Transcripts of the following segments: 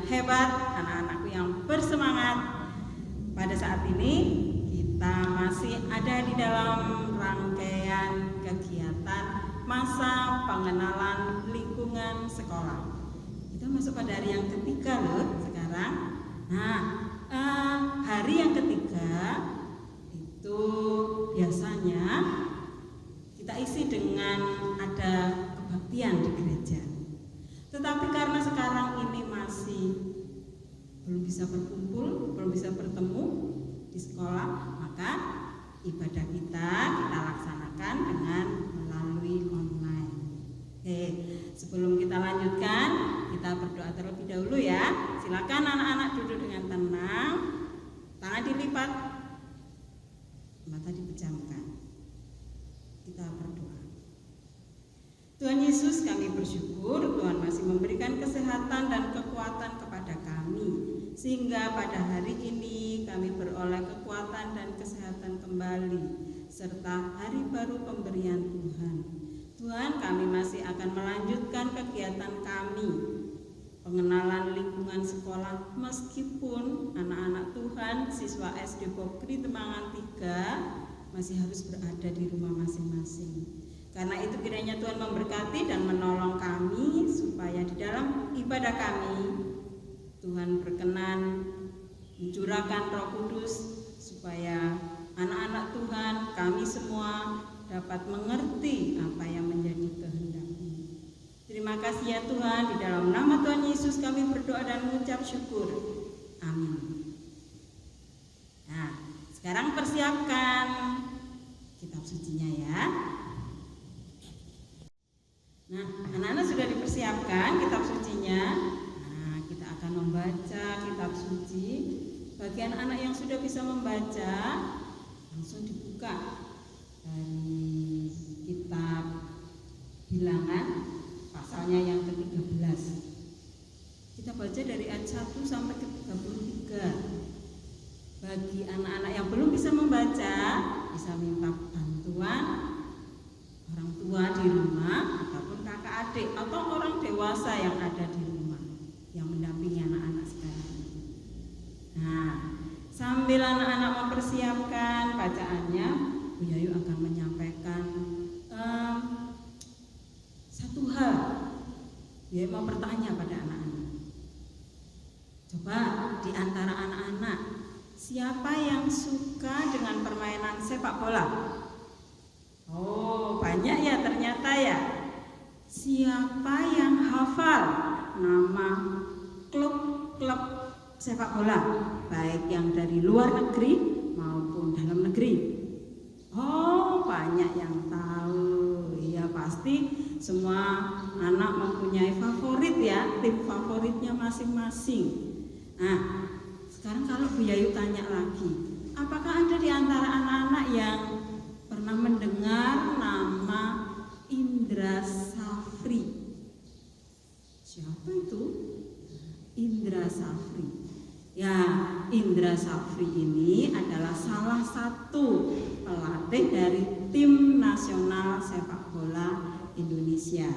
hebat, anak-anakku yang bersemangat. Pada saat ini kita masih ada di dalam rangkaian kegiatan masa pengenalan lingkungan sekolah. Kita masuk pada hari yang ketiga loh sekarang. Nah, hari yang ketiga itu biasanya kita isi dengan ada kebaktian di gereja. Tetapi karena sekarang ini masih belum bisa berkumpul, belum bisa bertemu di sekolah, maka ibadah kita laksanakan dengan melalui online. Oke, sebelum kita lanjutkan, kita berdoa terlebih dahulu ya. Silakan anak-anak duduk dengan tenang, tangan dilipat, mata dipejamkan. Kita berdoa. Tuhan Yesus, kami bersyukur Tuhan masih memberikan kesehatan dan kekuatan kepada kami, sehingga pada hari ini kami beroleh kekuatan dan kesehatan kembali, serta hari baru pemberian Tuhan. Tuhan, kami masih akan melanjutkan kegiatan kami, pengenalan lingkungan sekolah, meskipun anak-anak Tuhan, siswa SD Pokri Temangan 3 masih harus berada di rumah masing-masing. Karena itu kiranya Tuhan memberkati dan menolong kami supaya di dalam ibadah kami Tuhan berkenan mencurahkan Roh Kudus supaya anak-anak Tuhan, kami semua dapat mengerti apa yang menjadi kehendak-Mu. Terima kasih ya Tuhan, di dalam nama Tuhan Yesus kami berdoa dan mengucap syukur. Amin. Nah, sekarang persiapkan kitab sucinya ya. Nah, anak-anak sudah dipersiapkan kitab sucinya. Nah, kita akan membaca kitab suci. Bagi anak-anak yang sudah bisa membaca, langsung dibuka dari kitab Bilangan pasalnya yang ke-13. Kita baca dari ayat 1 sampai ke 33. Bagi anak-anak yang belum bisa membaca, bisa minta bantuan orang tua di rumah ataupun kakak adik atau orang dewasa yang ada di rumah yang mendampingi anak-anak sekarang. Nah, sambil anak-anak mempersiapkan bacaannya, Bu Yayu akan menyampaikan satu hal. Dia mau bertanya pada anak-anak. Coba di antara anak-anak, siapa yang suka dengan permainan sepak bola? Oh, banyak ya ternyata ya. Siapa yang hafal nama klub-klub sepak bola, baik yang dari luar negeri maupun dalam negeri? Oh, banyak yang tahu. Ya pasti semua anak mempunyai favorit ya, tim favoritnya masing-masing. Nah, sekarang kalau Bu Yayu tanya lagi, apakah ada di antara anak-anak yang pernah mendengar nama Indra Safri? Siapa itu? Indra Safri. Ya, Indra Safri ini adalah salah satu pelatih dari tim nasional sepak bola Indonesia,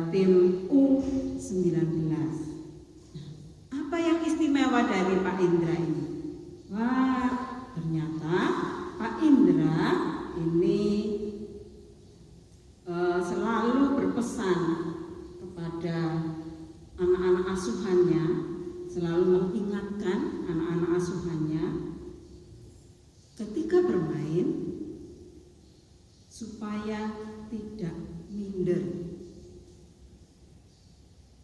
tim U19. Apa yang istimewa dari Pak Indra ini? Wah, ternyata Pak Indra ini selalu berpesan kepada anak-anak asuhannya, selalu mengingatkan anak-anak asuhannya ketika bermain supaya tidak minder,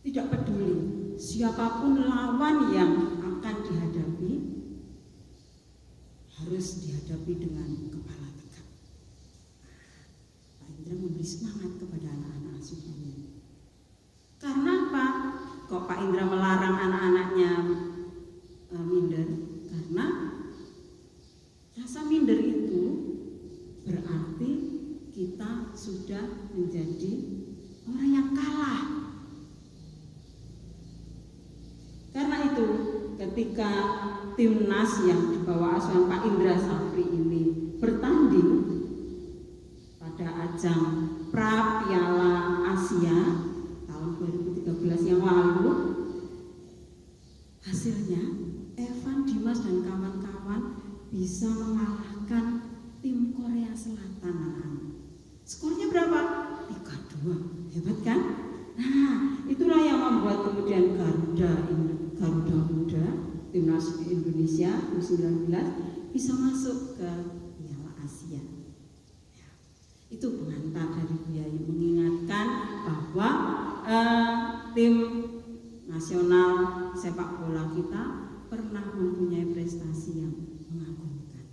tidak peduli siapapun lawan yang akan dihadapi, harus dihadapi dengan kepala tegak. Pak Indra memberi semangat kepada anak-anak asuhannya. Karena apa? Kok Pak Indra melarang anak-anaknya minder? Karena rasa minder itu berarti kita sudah menjadi orang yang kalah. Karena itu ketika timnas yang dibawa asuhan Pak Indra Safri ini bertanding pada ajang Pra Piala Asia tahun 2013 yang lalu, hasilnya Evan, Dimas dan kawan-kawan bisa mengalahkan tim Korea Selatan. Skornya berapa? 3-2. Hebat kan? Nah, itulah yang membuat kemudian Garuda Muda Timnas Indonesia U19 bisa masuk ke Piala Asia. Ya, itu pengantar dari Bu Yayu mengingatkan bahwa tim nasional sepak bola kita pernah mempunyai prestasi yang mengagumkan.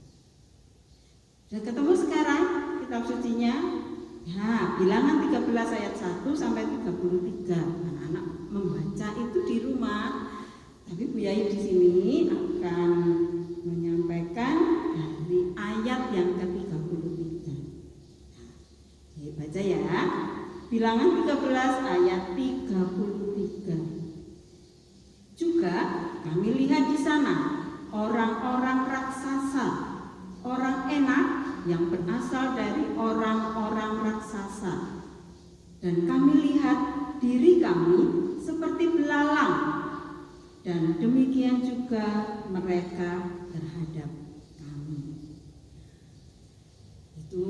Sudah ketemu sekarang kitab sucinya? Ya, bilangan 13 ayat 1 sampai 33. Anak-anak membaca itu di rumah. Tapi Bu Yayu di sini akan menyampaikan dari ayat yang ke-33. Nah, baca ya. Bilangan 13 ayat 33. Juga kami lihat di sana orang-orang raksasa, orang enak yang berasal dari orang-orang raksasa. Dan kami lihat diri kami seperti belalang, dan demikian juga mereka terhadap kami. Itu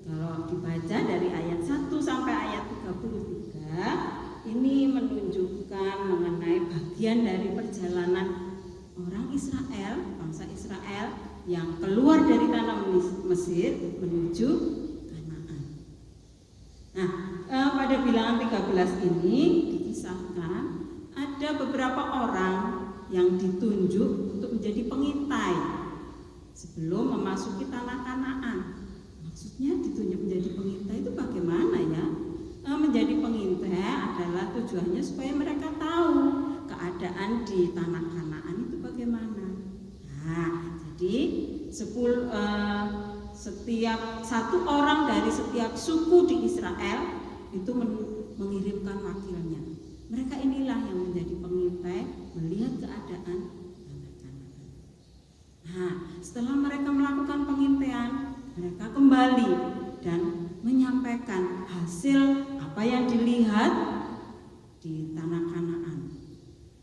kalau dibaca dari ayat 1 sampai ayat 33, ini menunjukkan mengenai bagian dari perjalanan orang Israel, bangsa Israel yang keluar dari tanah Mesir menuju Kanaan. Nah, pada bilangan 13 ini dikisahkan ada beberapa orang yang ditunjuk untuk menjadi pengintai sebelum memasuki tanah Kanaan. Maksudnya ditunjuk menjadi pengintai itu bagaimana ya? Menjadi pengintai adalah tujuannya supaya mereka tahu keadaan di tanah Kanaan itu bagaimana. Nah, jadi setiap satu orang dari setiap suku di Israel itu mengirimkan wakilnya. Mereka inilah yang menjadi pengintai melihat keadaan tanah Kanaan. Nah, setelah mereka melakukan pengintaian, mereka kembali dan menyampaikan hasil apa yang dilihat di tanah Kanaan.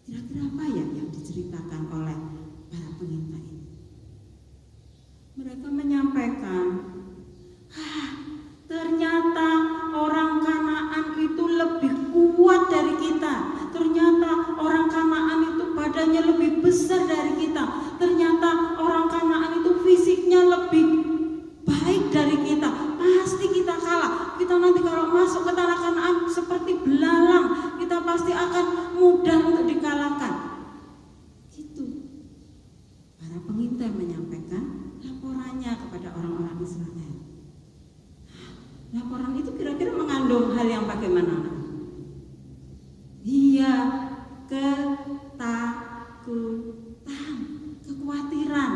Kira-kira apa ya yang diceritakan oleh para pengintai ini? Mereka menyampaikan, ternyata orang Kanaan itu lebih kuat dari kita. Ternyata orang Kanaan itu badannya lebih besar dari kita. Ternyata orang Kanaan itu fisiknya lebih baik dari kita. Pasti kita kalah. Kita nanti kalau masuk ke tanah Kanaan seperti belalang, kita pasti akan mudah untuk dikalahkan. Gitu. Para pengintai menyampaikan laporannya kepada orang-orang Israel. Laporan itu kira-kira mengandung hal yang bagaimana? Iya, ketakutan, kekhawatiran.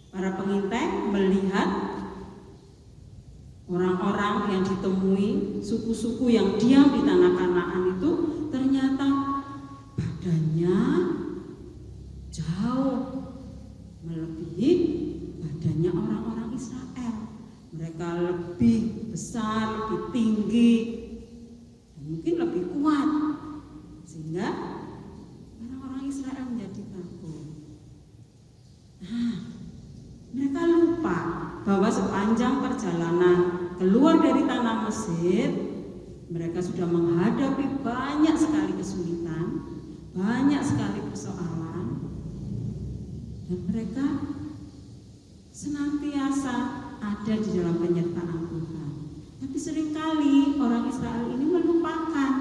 Para pengintai melihat orang-orang yang ditemui, suku-suku yang diam di tanah Kanaan itu ternyata badannya jauh melebihi badannya orang-orang Israel. Mereka lebih besar, lebih tinggi, dan mungkin lebih kuat, sehingga orang-orang Israel menjadi takut. Nah, mereka lupa bahwa sepanjang perjalanan keluar dari tanah Mesir, mereka sudah menghadapi banyak sekali kesulitan, banyak sekali persoalan, dan mereka senantiasa ada di dalam penyertaan Tuhan. Tapi seringkali orang Israel ini melupakan,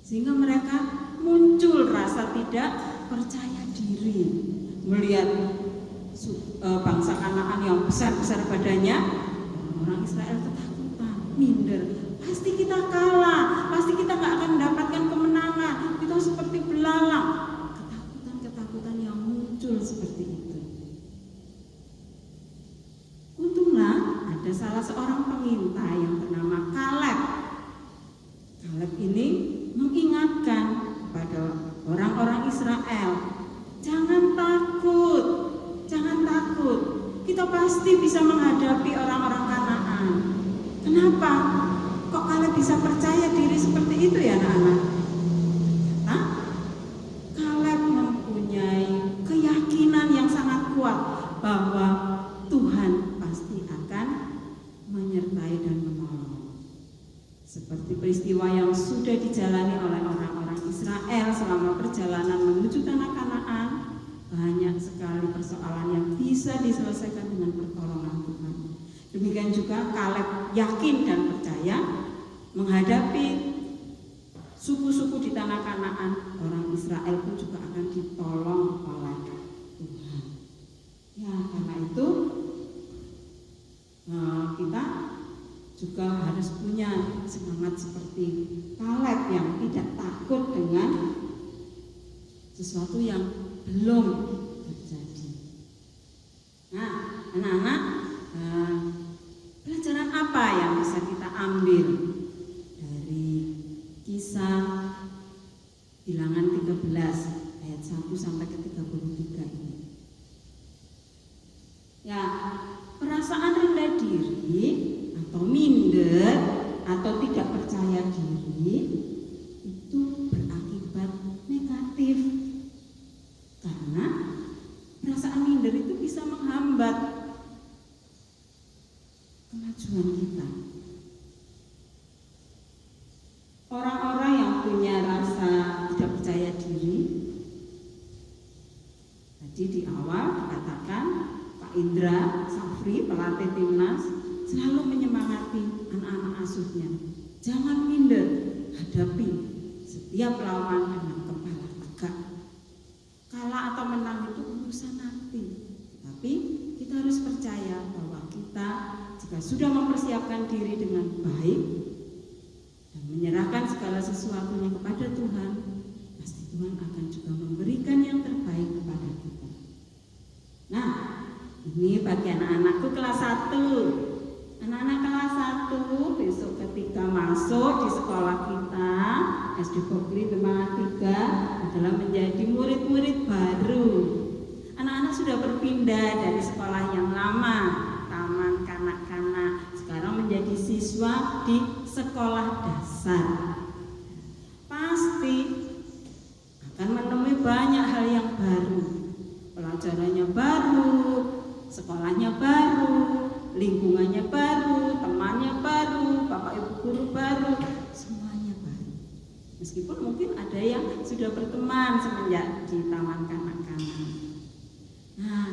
sehingga mereka muncul rasa tidak percaya diri melihat bangsa Kanaan yang besar-besar badannya. Orang Israel ketakutan, minder. Pasti kita kalah, pasti kita gak akan mendapatkan kemenangan, kita seperti belalang. Ketakutan-ketakutan yang muncul seperti itu. Untunglah ada salah seorang pengintai yang bernama Kaleb. Kaleb ini mengingatkan kepada orang-orang Israel, jangan takut, jangan takut. Kita pasti bisa menghadapi orang-orang Kanaan. Kenapa? Kok kalian bisa percaya diri seperti itu ya anak-anak? Ternyata dijalani oleh orang-orang Israel selama perjalanan menuju tanah Kanaan, banyak sekali persoalan yang bisa diselesaikan dengan pertolongan Tuhan. Demikian juga Kaleb yakin dan percaya menghadapi suku-suku di tanah Kanaan, orang Israel pun juga akan ditolong oleh Tuhan. Ya, karena itu kita juga harus punya semangat seperti Kaleb yang tidak takut dengan sesuatu yang belum terjadi. Nah, anak-anak, pelajaran apa yang bisa kita ambil dari Kisah Bilangan 13 ayat 1 sampai ke 33 ini? Ya, perasaan rendah diri atau minder atau tidak percaya diri itu berakibat negatif, karena perasaan minder itu bisa menghambat kemajuan kita. Orang-orang yang punya rasa tidak percaya diri, tadi di awal dikatakan Pak Indra Safri, pelatih timnas, selalu menyemangati anak-anak asuhnya. Jangan minder, hadapi setiap lawan dengan kepala tegak. Kalah atau menang itu urusan nanti, tapi kita harus percaya bahwa kita jika sudah mempersiapkan diri dengan baik dan menyerahkan segala sesuatunya kepada Tuhan, pasti Tuhan akan juga memberikan yang terbaik kepada kita. Nah, ini bagi anak-anakku kelas 1. Anak-anak kelas 1 besok ketika masuk di sekolah kita SD Pokri Temanggung 3 adalah menjadi murid-murid baru. Anak-anak sudah berpindah dari sekolah yang lama, taman kanak-kanak, sekarang menjadi siswa di sekolah dasar. Pasti akan menemui banyak hal yang baru, pelajarannya baru, sekolahnya baru, lingkungannya baru, temannya baru, bapak ibu guru baru, semuanya baru. Meskipun mungkin ada yang sudah berteman semenjak di taman kanak-kanak. Nah,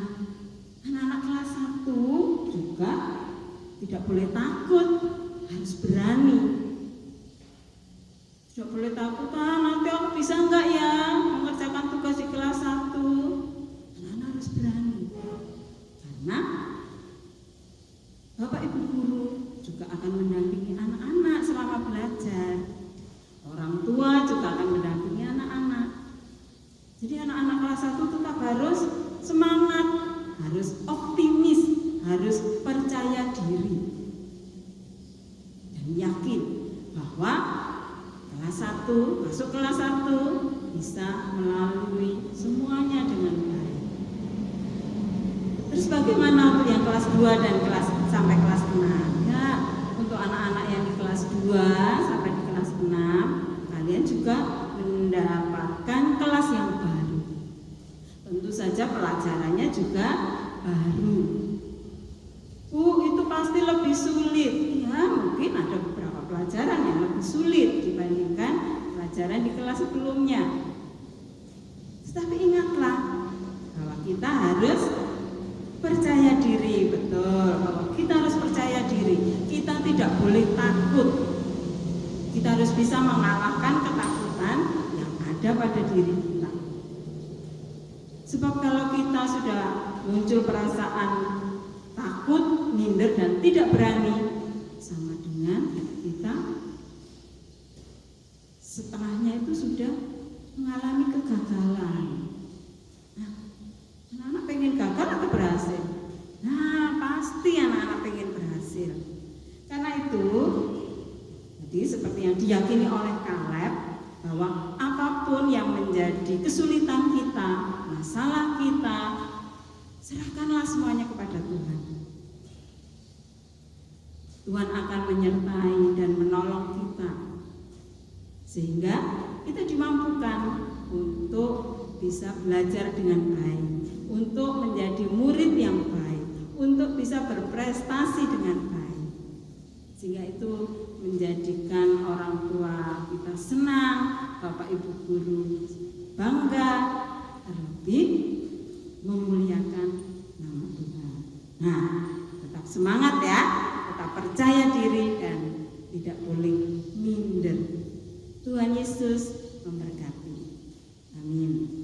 anak-anak kelas 1 juga tidak boleh takut, harus berani. Tidak boleh takut, nanti aku bisa enggak ya mengerjakan tugas di kelas 1. Anak-anak harus berani, karena bapak ibu guru juga akan mendampingi anak-anak selama belajar. Orang tua juga akan mendampingi anak-anak. Jadi anak-anak kelas 1 tetap harus semangat, harus optimis, harus percaya diri dan yakin bahwa kelas 1, masuk kelas 1 bisa melalui semuanya dengan baik. Terus bagaimana untuk yang kelas 2 dan sampai kelas 6? Ya, untuk anak-anak yang di kelas 2 sampai di kelas 6, kalian juga mendapatkan kelas yang baru. Tentu saja pelajarannya juga baru. Itu pasti lebih sulit. Ya, mungkin ada beberapa pelajaran yang lebih sulit dibandingkan pelajaran di kelas sebelumnya. Tetapi ingatlah bahwa kita harus percaya diri, betul, bahwa kita harus percaya diri. Kita tidak boleh takut. Kita harus bisa mengalahkan ketakutan yang ada pada diri kita. Sebab kalau kita sudah muncul perasaan takut, minder dan tidak berani, sama dengan kita setengahnya itu sudah mengalami kegagalan. Anak-anak pengen gagal atau berhasil? Nah, pasti anak-anak pengen berhasil. Karena itu, jadi seperti yang diyakini oleh Kaleb, bahwa apapun yang menjadi kesulitan kita, masalah kita, serahkanlah semuanya kepada Tuhan. Tuhan akan menyertai dan menolong kita, sehingga kita dimampukan untuk bisa belajar dengan baik, untuk menjadi murid yang baik, untuk bisa berprestasi dengan baik. sehingga itu menjadikan orang tua kita senang, Bapak Ibu guru bangga, terlebih memuliakan nama Tuhan. Nah, tetap semangat ya, tetap percaya diri dan tidak boleh minder. Tuhan Yesus memberkati. Amin.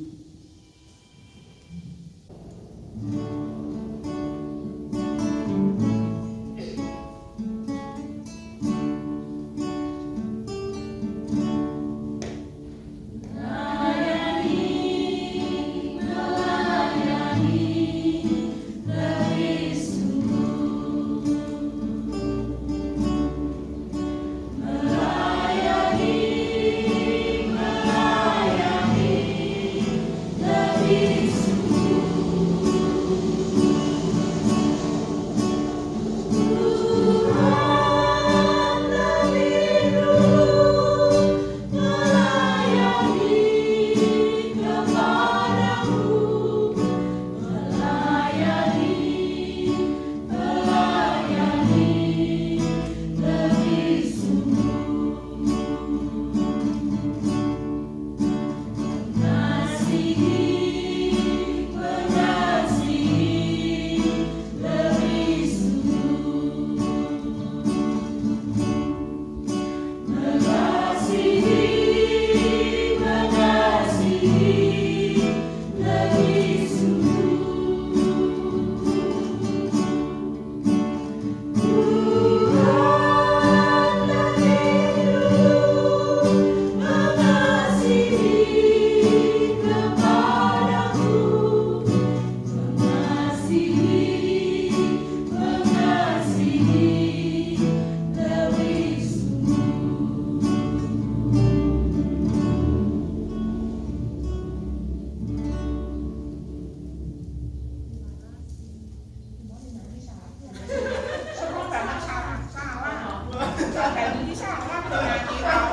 Jadi salah penyanyi